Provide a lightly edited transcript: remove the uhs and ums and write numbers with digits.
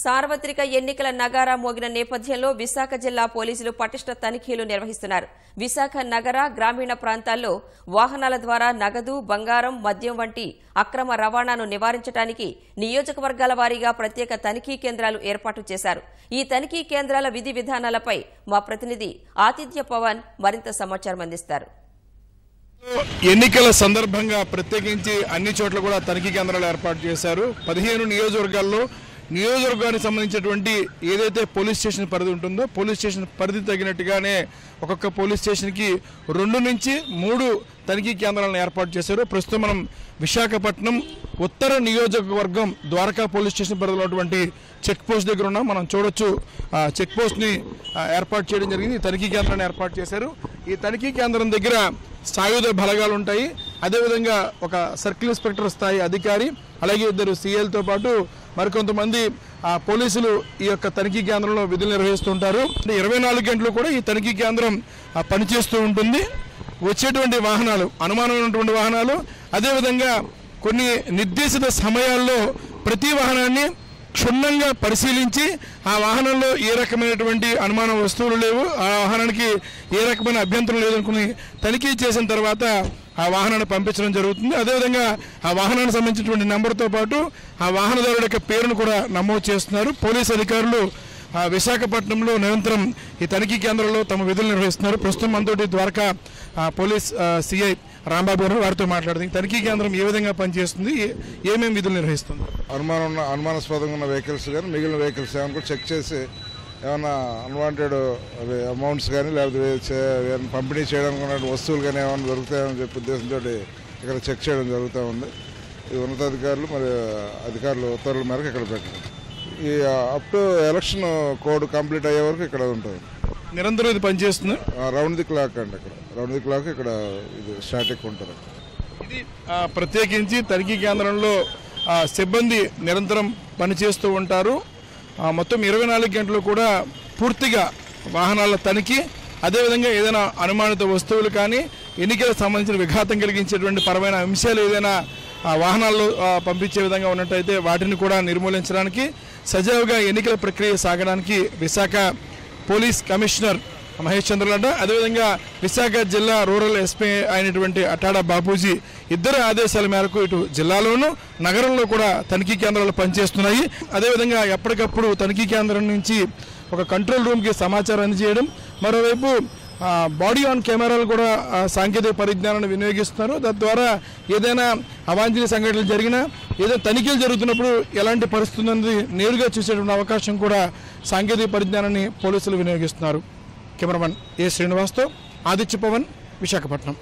సార్వత్రిక ఎన్నికల నగారా మోగిన నేపథ్యంలో విశాఖ జిల్లా పోలీసులు పటిష్ట తనిఖీలు నిర్వహిస్తున్నారు. విశాఖ నగర గ్రామీణ ప్రాంతాల్లో వాహనాల ద్వారా నగదు, బంగారం, మద్యం వంటి అక్రమ రవాణాను నివారించడానికి నియోజకవర్గాల వారీగా ప్రత్యేక తనిఖీ కేంద్రాలు ఏర్పాటు చేశారు. ఈ తనిఖీ కేంద్రాల విధి విధానాలపై మా ప్రతినిధి ఆతిథ్య పవన్ మరింత సమాచారం అందిస్తారు. ఎన్నికల సందర్భంగా ప్రత్యేకించి అన్ని చోట్ల కూడా తనిఖీ కేంద్రాలు ఏర్పాటు చేశారు. 15 నియోజకవర్గాల్లో నియోజకవర్గానికి సంబంధించినటువంటి ఏదైతే పోలీస్ స్టేషన్ పరిధి ఉంటుందో పోలీస్ స్టేషన్ పరిధి తగినట్టుగానే ఒక్కొక్క పోలీస్ స్టేషన్కి 2 నుంచి 3 తనిఖీ కేంద్రాలను ఏర్పాటు చేశారు. ప్రస్తుతం మనం విశాఖపట్నం ఉత్తర నియోజకవర్గం ద్వారకా పోలీస్ స్టేషన్ పరిధిలో ఉన్నటువంటి చెక్ పోస్ట్ దగ్గర ఉన్నాం. మనం చూడొచ్చు చెక్ పోస్ట్ని ఏర్పాటు చేయడం జరిగింది. ఈ తనిఖీ కేంద్రాన్ని ఏర్పాటు చేశారు. ఈ తనిఖీ కేంద్రం దగ్గర సాయుధ బలగాలు ఉంటాయి. అదేవిధంగా ఒక సర్కిల్ ఇన్స్పెక్టర్ స్థాయి అధికారి, అలాగే 2 సీఏలతో పాటు మరికొంతమంది పోలీసులు ఈ యొక్క తనిఖీ కేంద్రంలో విధులు నిర్వహిస్తుంటారు. 24 గంటలు కూడా ఈ తనిఖీ కేంద్రం పనిచేస్తూ ఉంటుంది. వచ్చేటువంటి వాహనాలు, అనుమానమైనటువంటి వాహనాలు, అదేవిధంగా కొన్ని నిర్దేశిత సమయాల్లో ప్రతి వాహనాన్ని క్షుణ్ణంగా పరిశీలించి ఆ వాహనంలో ఏ రకమైనటువంటి అనుమాన వస్తువులు లేవు, ఆ వాహనానికి ఏ రకమైన అభ్యంతరం లేదనుకుని తనిఖీ చేసిన తర్వాత ఆ వాహనాన్ని పంపించడం జరుగుతుంది. అదేవిధంగా ఆ వాహనానికి సంబంధించినటువంటి నెంబర్తో పాటు ఆ వాహనదారుడి యొక్క పేరును కూడా నమోదు చేస్తున్నారు. పోలీసు అధికారులు విశాఖపట్నంలో నిరంతరం ఈ తనిఖీ కేంద్రంలో తమ విధులు నిర్వహిస్తున్నారు. ప్రస్తుతం మనతోటి ద్వారకా పోలీస్ సిఐ రాంబాబు గారు, వారితో మాట్లాడుతుంది. తనిఖీ కేంద్రం ఏ విధంగా పనిచేస్తుంది, ఏమేమి విధులు నిర్వహిస్తుంది? అనుమానాస్పదంగా ఉన్న వెహికల్స్ కానీ మిగిలిన వెహికల్స్ ఏమైనా కూడా చెక్ చేసి ఏమైనా అన్వాంటెడ్ అమౌంట్స్ కానీ లేకపోతే పంపిణీ చేయడానికి ఉన్న వస్తువులు కానీ ఏమైనా దొరుకుతాయని చెప్పి ఉద్దేశంతో ఇక్కడ చెక్ చేయడం జరుగుతూ ఉంది. ఈ ఉన్నతాధికారులు మరి అధికారులు ఉత్తర్వుల మేరకు ఇక్కడ పెట్టడం ఈ up to election code complete అయ్యే వరకు ఇక్కడ ఉంటుంది. నిరంతరం ఇది పనిచేస్తుంది. రౌండ్ ది క్లాక్ అండి. ఇక్కడ రౌండ్ ది క్లాక్ ఇక్కడ ఇది స్టాటిక్ ఉంటుంది. ఇది ప్రత్యేకించి తనిఖీ కేంద్రంలో సిబ్బంది నిరంతరం పనిచేస్తూ ఉంటారు. మొత్తం 24 గంటలు కూడా పూర్తిగా వాహనాల తనిఖీ, అదేవిధంగా ఏదైనా అనుమానిత వస్తువులు కానీ ఎన్నికలకు సంబంధించిన విఘాతం కలిగించేటువంటి పరమైన అంశాలు ఏదైనా వాహనాల్లో పంపించే విధంగా ఉన్నట్టయితే వాటిని కూడా నిర్మూలించడానికి, సజావుగా ఎన్నికల ప్రక్రియ సాగడానికి విశాఖ పోలీస్ కమిషనర్ మహేష్ చంద్రలాట, అదేవిధంగా విశాఖ జిల్లా రూరల్ ఎస్పీ అయినటువంటి అటాడా బాపూజీ ఇద్దరు ఆదేశాల మేరకు ఇటు జిల్లాలోనూ నగరంలో కూడా తనిఖీ కేంద్రాలు పనిచేస్తున్నాయి. అదేవిధంగా ఎప్పటికప్పుడు తనిఖీ కేంద్రం నుంచి ఒక కంట్రోల్ రూమ్కి సమాచారం అందజేయడం, మరోవైపు బాడీ ఆన్ కెమెరాలు కూడా సాంకేతిక పరిజ్ఞానాన్ని వినియోగిస్తున్నారు. తద్వారా ఏదైనా అవాంఛనీయ సంఘటనలు జరిగినా, ఏదైనా తనిఖీలు జరుగుతున్నప్పుడు ఎలాంటి పరిస్థితి అనేది నేరుగా చూసేటువంటి అవకాశం కూడా సాంకేతిక పరిజ్ఞానాన్ని పోలీసులు వినియోగిస్తున్నారు. కెమెరామన్ ఏ శ్రీనివాస్తో ఆదిత్య పవన్, విశాఖపట్నం.